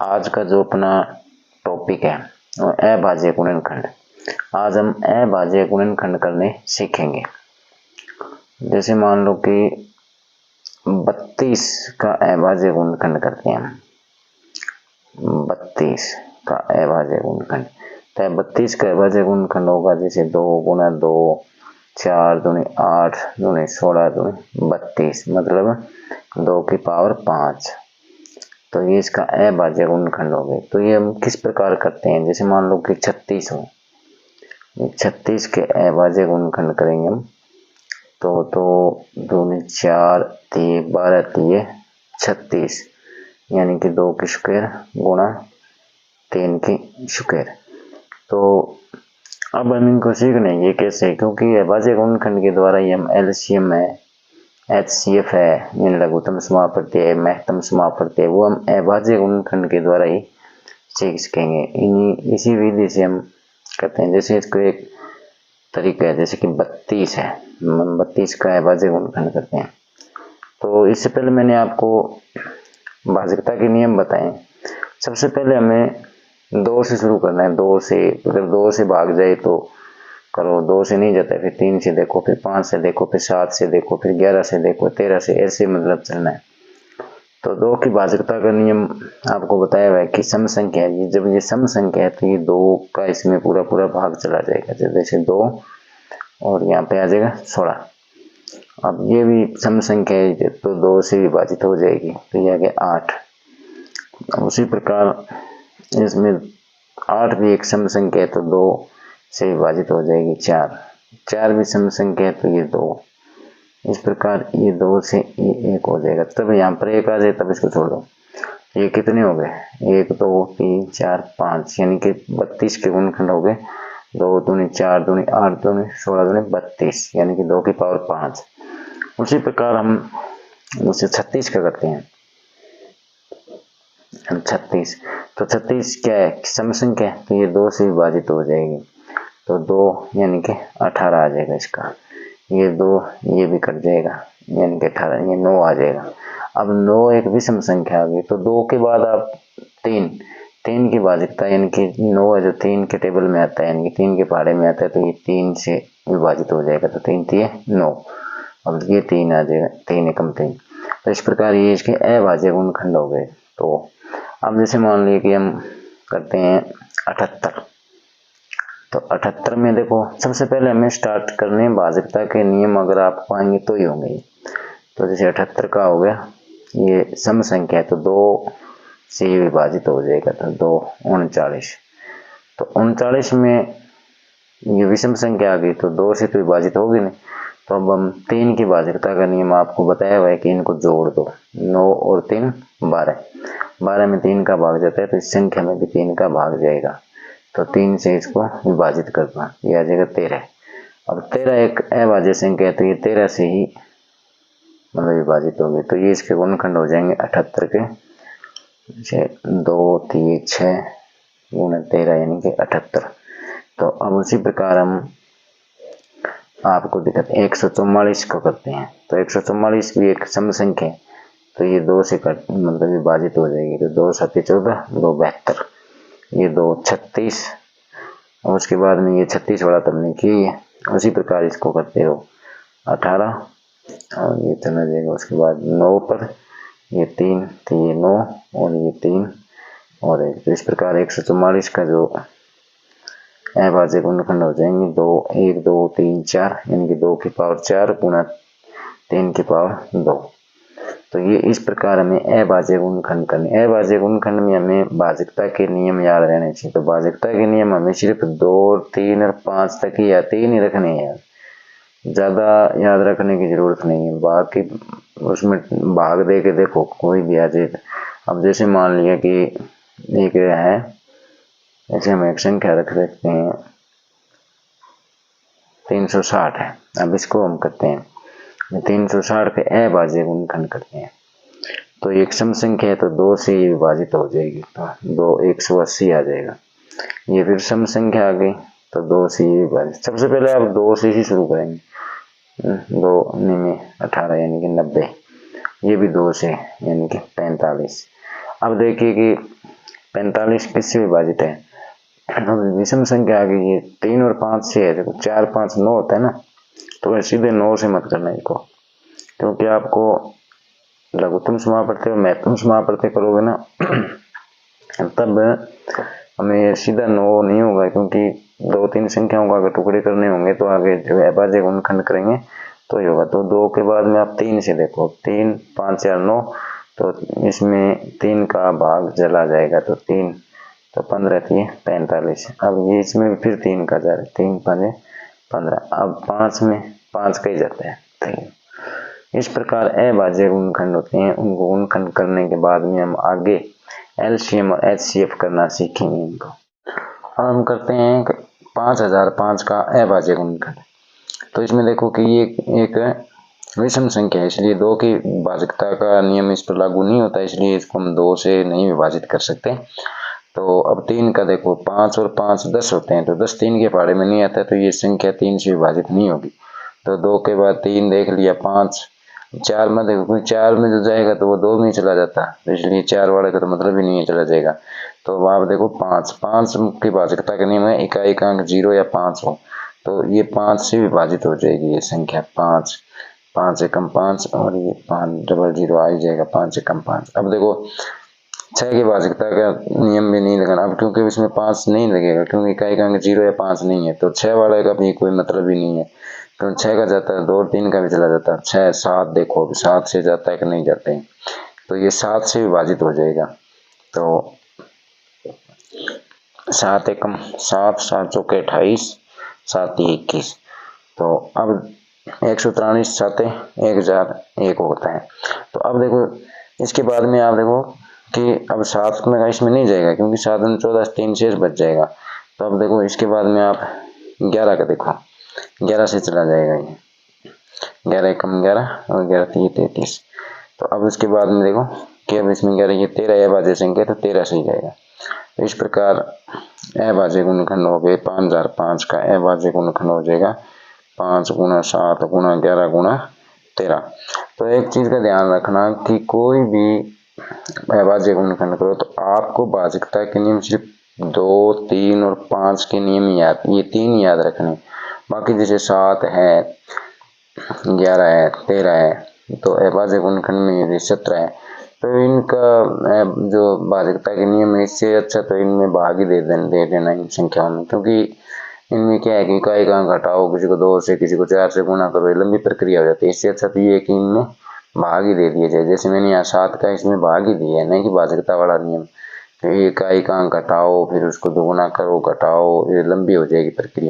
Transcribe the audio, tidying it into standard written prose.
आज का जो अपना टॉपिक है वो अभाज्य गुणनखंड। आज हम अभाज्य गुणनखंड करने सीखेंगे। जैसे मान लो कि 32 का अभाज्य गुणनखंड करते हैं हम। 32 का अभाज्य गुणनखंड, तो 32 का अभाज्य गुणनखंड होगा जैसे 2 गुना 2, 4 दूनी 8 दूनी 16 दूनी 32, मतलब 2 की पावर 5। तो ये इसका अभाज्य गुणनखंड हो गए। तो ये हम किस प्रकार करते हैं, जैसे मान लो कि 36 हो, 36 के अभाज्य गुणनखंड करेंगे हम। तो 2 दूनी 4 3 12 3 36, यानी कि 2 की स्क्वायर गुणा 3 की स्क्वायर। तो अब हम इनको सीखने ये कैसे, क्योंकि अभाज्य गुणनखंड के द्वारा ही हम एलसीएम है, HCF है, इन लघुत्तम समापत्ति है, महत्तम समापत्ति है, वो हम अभाज्य गुणनखंड के द्वारा ही सीख सकेंगे। इसी विधि से हम करते हैं। जैसे इसको एक तरीका है, जैसे कि 32 है, 32 का अभाज्य गुणनखंड करते हैं। तो इससे पहले मैंने आपको भाजकता के नियम बताए। सबसे पहले हमें 2 से शुरू करना है। 2 से, अगर 2 से भाग जाए तो करो, 2 से नहीं जाता है फिर 3 से देखो, फिर 5 से देखो, फिर 7 से देखो, फिर 11 से देखो, 13 से, ऐसे मतलब चलना है। तो 2 की भाजकता का नियम आपको बताया हुआ है कि सम संख्या है, जब ये सम संख्या है तो ये 2 का इसमें पूरा पूरा भाग चला जाएगा। जैसे 2 और यहाँ पे आ जाएगा 16। अब ये भी सम संख्या है तो 2 से विभाजित हो जाएगी, तो ये आ गया 8। उसी प्रकार इसमें 8 भी एक सम संख्या है तो 2 से विभाजित हो जाएगी 4। 4 भी सम संख्या है तो ये 2। इस प्रकार ये 2 से ये 1 हो जाएगा। तब यहाँ पर 1 आ जाए तब इसको छोड़ दो। ये कितने हो गए, 1 2 3 4 5, यानी कि 32 के गुणनखंड हो गए। 2 दूनी 4 दूनी 8 दूनी 16 दूनी 32, यानी कि 2 की पावर 5। उसी प्रकार हम उसे 36 का करते हैं। 36, तो 36 क्या है, सम संख्या है तो ये 2 से विभाजित हो जाएगी, तो 2 यानी कि 18 आ जाएगा इसका। ये 2 ये भी कट जाएगा, यानी कि 18, ये 9 आ जाएगा। अब 9 एक विषम संख्या आ गई, तो 2 के बाद आप 3 की भाजकता, यानी कि 9 है जो 3 के टेबल में आता है, यानी कि 3 के पहाड़े में आता है, तो ये 3 से विभाजित हो जाएगा, तो 3 3 9। अब ये 3 आ जाएगा, 3 एकम 3। तो इस प्रकार ये इसके अभाज्य गुणनखंड हो गए। तो अब जैसे मान लीजिए कि हम करते हैं 78। तो 78 में देखो, सबसे पहले हमें स्टार्ट करने भाजकता के नियम अगर आप पाएंगे तो ही होंगे। तो जैसे 78 का हो गया, ये सम संख्या है तो 2 से विभाजित हो जाएगा, तो 2 39। तो 39 में ये विषम संख्या आ गई तो 2 से तो विभाजित होगी नहीं। तो अब हम 3 की भाजकता का नियम आपको बताया हुआ है कि इनको जोड़ दो। 9 और 3 12, 12 में 3 का भाग जाता है तो इस संख्या में भी 3 का भाग जाएगा, तो 3 से इसको विभाजित करना, ये आ जाएगा 13। और 13 एक अभाज्य संख्या है तो ये 13 से ही मतलब विभाजित होंगे, तो ये इसके गुणनखंड हो जाएंगे 78 के। 2 3 6 गुणा 13 यानी कि 78। तो अब उसी प्रकार हम आपको दिखाते 144 को करते हैं। तो 144 भी एक सम संख्या है तो ये 2 से कट मतलब विभाजित हो जाएगी, तो 2 7 14 2 72, ये 2 36, और उसके बाद में ये 36 वाला तब नहीं किया है। उसी प्रकार इसको करते हो 18, और ये चला जाएगा। उसके बाद 9 पर ये 3, तो ये 9 और ये 3 और 1। तो इस प्रकार 144 का जो अभाज्य गुणनखंड हो जाएंगे 2 1 2 3 4, यानी कि 2 की पावर 4 गुणा 3 की पावर 2। तो ये इस प्रकार हमें अभाज्य गुणनखंड करने। अभाज्य गुणनखंड में हमें भाजकता के नियम याद रहने चाहिए। तो भाजकता के नियम हमें सिर्फ 2 3 और 5 तक ही आते ही नहीं रखने हैं, ज्यादा याद रखने की जरूरत नहीं है। बाकी उसमें भाग दे के देखो कोई भी आ जाए। अब जैसे मान लिया कि एक है, ऐसे हम एक संख्या रख सकते हैं 360 है। अब इसको हम करते हैं 360 के अभाज्य गुणनखंड करते हैं। तो एक सम संख्या है तो 2 से विभाजित हो जाएगी, तो 2 180 आ जाएगा। ये फिर सम संख्या आ गई तो 2 से विभाजित। सबसे पहले आप 2 से ही शुरू करेंगे। 2 में 18 यानी कि 90, ये भी 2 से यानी कि 45। अब देखिए कि 45 किससे विभाजित है? विषम संख्या आ गई है 3 और 5 से है। देखो 4 5 9 होता है ना, तो सीधे 9 से मत करना इसको, क्योंकि आपको लघुत्तम समापत्ति और महत्तम समापत्ति करोगे ना तब हमें सीधा 9 नहीं होगा, क्योंकि 2-3 संख्याओं का अगर टुकड़े करने होंगे तो आगे जो अभाज्य गुणनखंड करेंगे तो ही होगा। तो 2 के बाद में आप 3 से देखो, 3 5 4 9, तो इसमें 3 का भाग चला जाएगा, तो 3 तो 15 थी 45। अब ये इसमें भी फिर 3 का जा रहा है, 3 5 15। अब 5 में 5 का ही जाता है 3। इस प्रकार अभाज्य गुणनखंड होते हैं, उनको गुणनखंड करने के बाद में हम आगे एलसीएम और एचसीएफ करना सीखेंगे इनको। अब हम करते हैं 5005 का अभाज्य गुणनखंड। तो इसमें देखो कि ये एक विषम संख्या है, इसलिए 2 की भाजकता का नियम इस पर लागू नहीं होता, इसलिए इसको हम 2 से नहीं विभाजित कर सकते। तो अब 3 का देखो, 5 और 5 10 होते हैं, तो 10 3 के पहाड़े में नहीं आता, तो ये संख्या 3 से विभाजित नहीं होगी। तो 2 के बाद 3 देख लिया, 5 4 में देखो, क्योंकि 4 में जो जाएगा तो वो 2 में चला जाता, तो इसलिए 4 वाले का तो मतलब ही नहीं है, चला जाएगा। तो अब आप देखो 5 की भाजकता का नियम है इकाई का अंक 0 या 5 हो, तो ये 5 से विभाजित हो जाएगी ये संख्या 5 5 एकम 5, और ये 5 डबल 0 आ ही जाएगा, 5 एकम 5। अब देखो 6 की भाजकता का नियम भी नहीं लगाना, अब क्योंकि इसमें 5 नहीं लगेगा, क्योंकि इकाई का अंक 0 या 5 नहीं है, तो 6 वाले का भी कोई मतलब ही नहीं है, तो 6 का जाता है 2 और 3 का भी चला जाता है, 6 7 देखो अभी 7 से जाता है कि नहीं जाते हैं, तो ये 7 से विभाजित हो जाएगा। तो 7 एकम 7 7 चौके 28 7 21, तो अब 143 7 1001 होता है। तो अब देखो इसके बाद में आप देखो कि अब 7 में इसमें नहीं जाएगा, क्योंकि 7 में 14 3 शेष बच जाएगा। तो अब देखो इसके बाद में आप 11 का देखो, 11 से चला जाएगा ये, 11 एकम 11 और 11 33। तो अब उसके बाद में देखो कि अब इसमें 11 ये 13 अभाज्य संख्या, तो 13 से ही जाएगा। तो इस प्रकार अभाज्य गुणनखंड हो गए 5005 का अभाज्य गुणनखंड हो जाएगा 5 गुणा 7 गुणा 11 गुणा 13। तो एक चीज का ध्यान रखना कि कोई भी अभाज्य गुणनखंड करो तो आपको भाजकता के नियम सिर्फ 2 3 और 5 के नियम याद, ये 3 याद रखने, बाकी जैसे 7 है 11 है 13 है, तो अभाज्य गुणनखंड में यदि 17 है, तो इनका जो भाजकता के नियम है इससे अच्छा तो इनमें भाग ही दे देना इन संख्याओं में, क्योंकि इनमें क्या है कि इकाई का अंक घटाओ, किसी को 2 से किसी को 4 से गुणा करो, ये लंबी प्रक्रिया हो जाती है। इससे अच्छा तो ये है कि इनमें भाग ही दे दिया जाए, जैसे मैंने यहाँ 7 का इसमें भाग ही दिया है, नहीं कि भाजकता वाला नियम इकाई का अंक घटाओ फिर उसको दोगुना करो घटाओ, ये लंबी हो जाएगी प्रक्रिया।